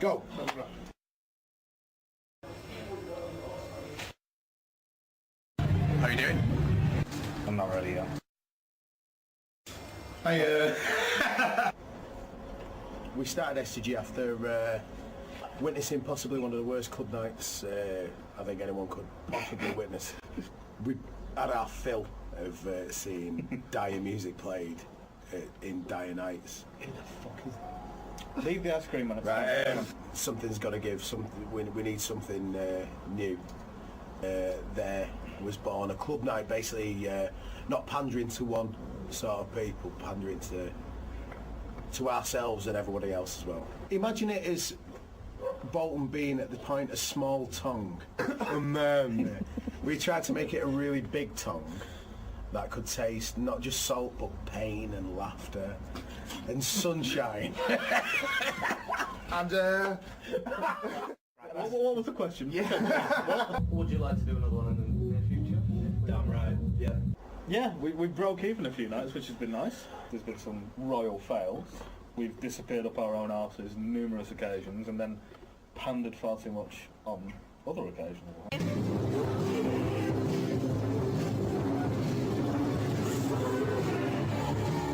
Go. How are you doing? I'm not ready yet. Hi. We started STG after witnessing possibly one of the worst club nights I think anyone could possibly witness. We had our fill of seeing dire music played in dire nights. Who the fuck is that? Leave the ice cream when it's right, something's got to give. We need something new. There was born a club night, basically not pandering to one sort of people, pandering to ourselves and everybody else as well. Imagine it as Bolton being at the point of small tongue, and then we tried to make it a really big tongue that could taste not just salt but pain and laughter and sunshine. And what was the question? yeah. Would you like to do another one in the near future? Damn right. Yeah. Yeah, we broke even a few nights, which has been nice. There's been some royal fails. We've disappeared up our own arses numerous occasions and then pandered far too much on other occasions.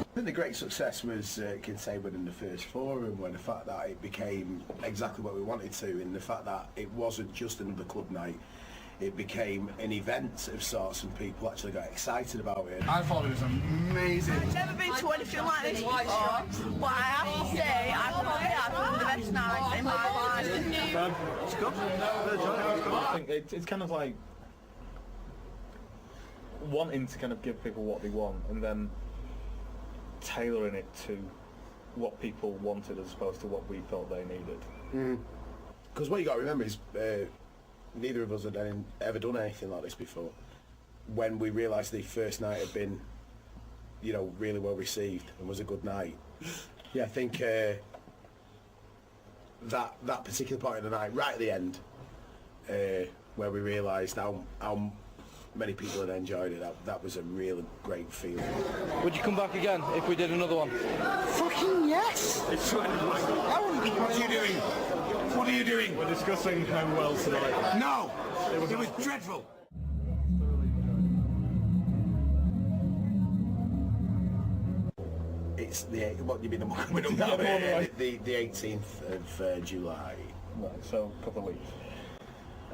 I think the great success was Kinsale winning the first four, and when the fact that it became exactly what we wanted to, and the fact that it wasn't just another club night, it became an event of sorts and people actually got excited about it. I thought it was amazing. I've never been to anything like this before, but I have to say I probably had one of the best nights in my life. It's good. I think it's kind of like wanting to kind of give people what they want and then tailoring it to what people wanted as opposed to what we thought they needed. Because what you got to remember is neither of us had ever done anything like this before. When we realised the first night had been, you know, really well received and was a good night, yeah, I think that particular point of the night, right at the end, where we realised how many people had enjoyed it, that was a really great feeling. Would you come back again if we did another one? Fucking yes! What are you doing? What are you doing? We're discussing how well tonight. No! It was dreadful! It's what do you mean the one coming up now? The 18th of July. Right, so a couple of weeks.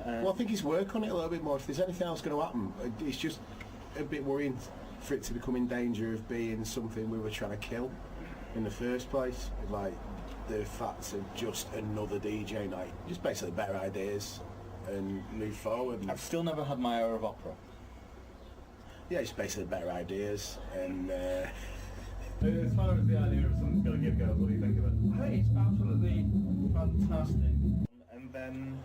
Well, I think he's work on it a little bit more. If there's anything else going to happen, it's just a bit worrying for it to become in danger of being something we were trying to kill in the first place. Like the facts of just another DJ night, just basically better ideas and move forward. I've still never had my hour of opera. Yeah, it's basically better ideas and. As far as the idea of something's going to give goes, what do you think of it? I think it's absolutely fantastic. And then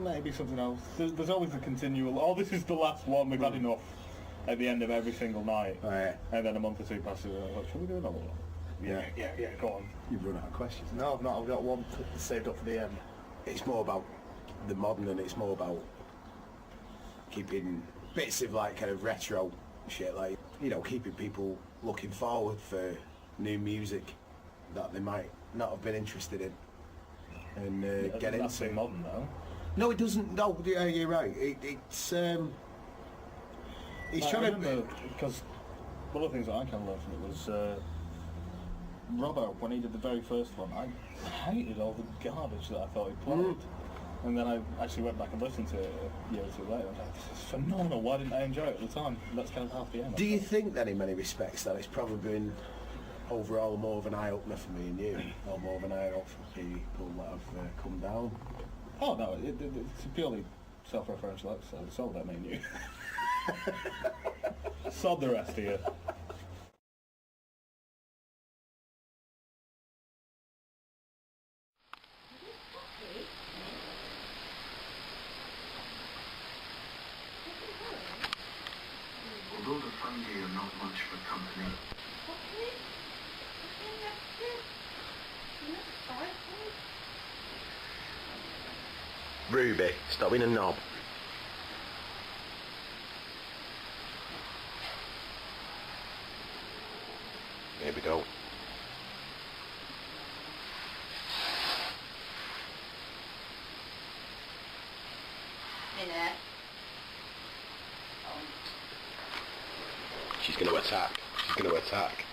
maybe something else. There's always a continual, oh, this is the last one, we've had enough at the end of every single night. Oh, yeah. And then a month or two passes and I'm like, shall we do another one? Yeah, go on. You've run out of questions. No, I've not. I've got one saved up for the end. It's more about the modern, and it's more about keeping bits of like kind of retro shit, like, you know, keeping people looking forward for new music that they might not have been interested in, and get That's into. modern though. No, it doesn't. No, yeah, you're right. It's trying to. Because one of the things that I kind of learned from it was Robbo, when he did the very first one, I hated all the garbage that I thought he played. And then I actually went back and listened to it a year or two later. I was like, this is phenomenal. Why didn't I enjoy it at the time? And that's kind of half the end. Do you think then, in many respects, that it's probably been overall more of an eye opener for me and you, or more of an eye opener for people that have come down? Oh no, it's a purely self-referential episode. It's all about me and you. Sod the rest of you. Although the fungi are not much for company, Ruby, stop being a knob. Here we go. She's going to attack. She's going to attack.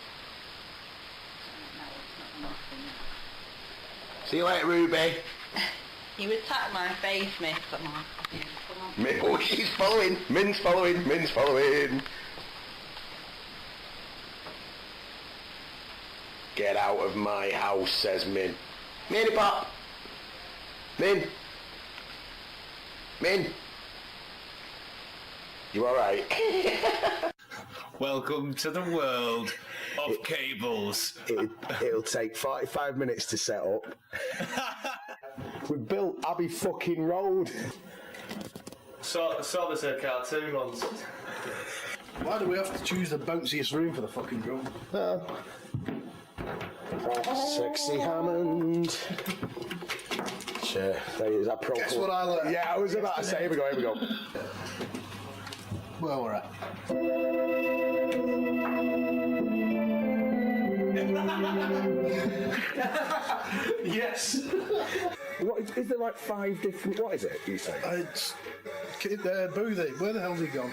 See you later, Ruby. You attacked my face, miss. Come on. Oh, she's following. Min's following. Min's following. Get out of my house, says Min. Minnie Pop. Min. Min. You alright? Welcome to the world of cables. It'll take 45 minutes to set up. We've built Abbey fucking Road. Saw this in a cartoon once. Why do we have to choose the bounciest room for the fucking room? Sexy Hammond. Sure, is that pro? Guess what I learned? Yeah, I was about to say, here we go. Where we're at. Yes. What is there like 5 different? What is it? You say? It's Boothie. Where the hell's he gone?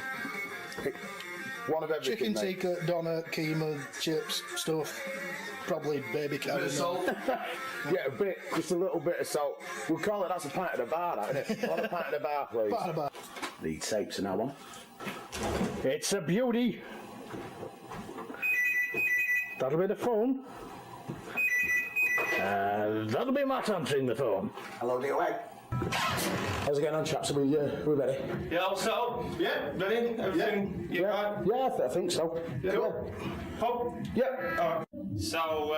One of everything. Chicken tikka, doner, keema, chips, stuff. Probably baby carrot. Yeah, just a little bit of salt. We'll call it, that's a pint of the bar, that, isn't it? What a pint of the bar, please. Pint of the bar. The tapes are now on. It's a beauty. That'll be the phone. That'll be Matt answering the phone. Hello, DOA. How's it going on, chaps? Are we ready? Yeah, all set up? Yeah, ready? Everything? Yeah. I think so. Cool. Pop? Yeah. Alright. So,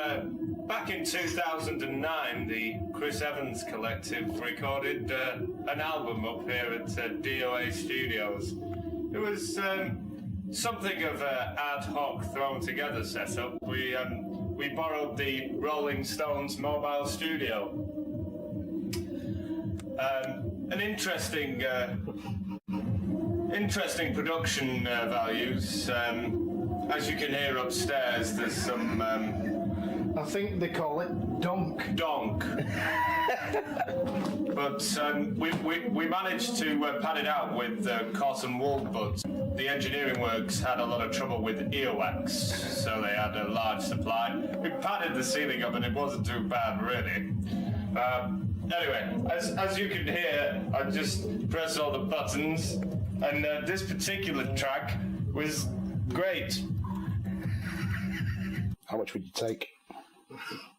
back in 2009, the Chris Evans Collective recorded an album up here at DOA Studios. It was something of an ad hoc thrown together setup. We borrowed the Rolling Stones mobile studio. An interesting production values. As you can hear upstairs, there's some. I think they call it donk. But we managed to pad it out with cotton wool, but the engineering works had a lot of trouble with earwax, so they had a large supply. We padded the ceiling up and it wasn't too bad, really. Anyway, as you can hear, I just pressed all the buttons, and this particular track was great. How much would you take?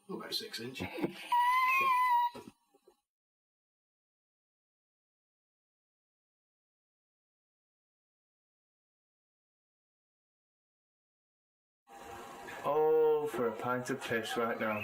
About 6 inch. Oh, for a pint of piss right now.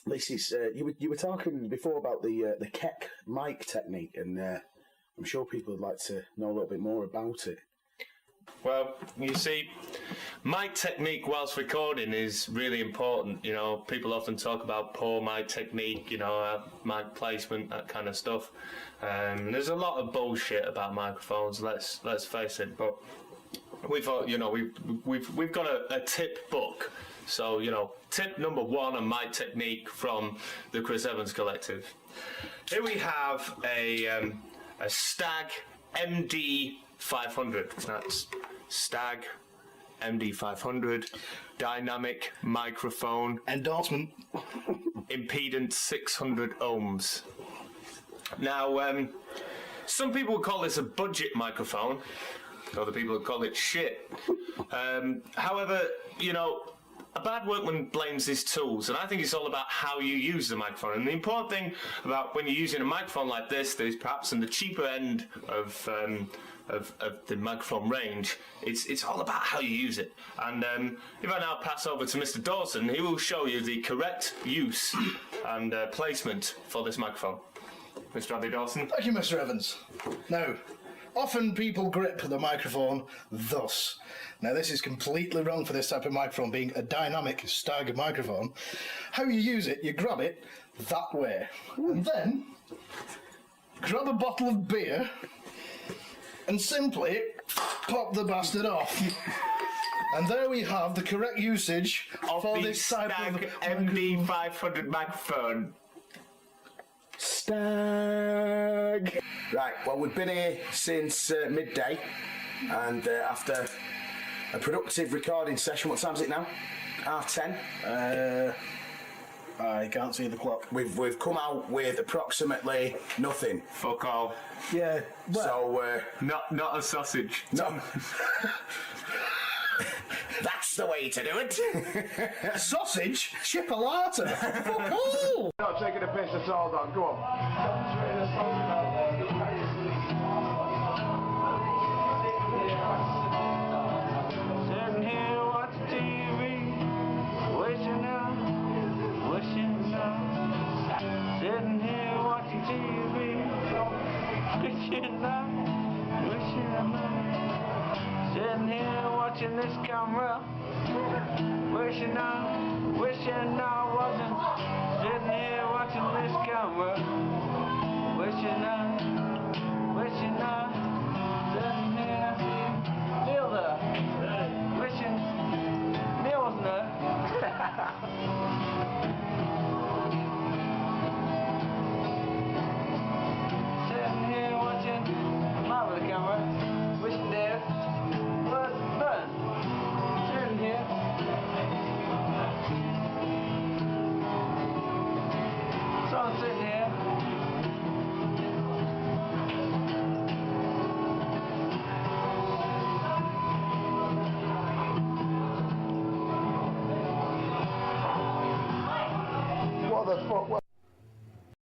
This is you were talking before about the Keck mic technique, and I'm sure people would like to know a little bit more about it. Well, you see, mic technique whilst recording is really important. You know, people often talk about poor mic technique, mic placement, that kind of stuff. There's a lot of bullshit about microphones. Let's face it. But we thought, we've got a tip book. So, tip number 1 on mic technique from the Chris Evans Collective. Here we have a Stag MD500. That's Stag MD500 dynamic microphone. Endorsement. Impedance 600 ohms. Now, some people call this a budget microphone. Other people call it shit. However, a bad workman blames his tools, and I think it's all about how you use the microphone. And the important thing about when you're using a microphone like this, that is perhaps in the cheaper end of the microphone range, it's all about how you use it. And if I now pass over to Mr. Dawson, he will show you the correct use and placement for this microphone. Mr. Andy Dawson. Thank you, Mr. Evans. Now, Often people grip the microphone thus. Now this is completely wrong for this type of microphone, being a dynamic stag microphone. How you use it, you grab it that way, and then grab a bottle of beer and simply pop the bastard off. And there we have the correct usage for this type of MD 500 microphone. Stag. Right, well, we've been here since midday, and after a productive recording session, what time is it now? 10:30? I can't see the clock. We've come out with approximately nothing. Fuck all. Yeah, well, so... Not a sausage. No. That's the way to do it. Sausage? Chipolata? Fuck all! Not taking a piss at all, Don. Go on. Sitting here watching TV, wishing out. Sitting here watching TV, wishing out. Sitting here watching this camera, wishing I wasn't. Sitting here watching this camera, wishing I. Sitting here, Neil there, wishing Neil wasn't there. Sitting here watching Mark with the camera, wishing Dave was burnt. Sitting here. So I'm sitting here. What the fuck?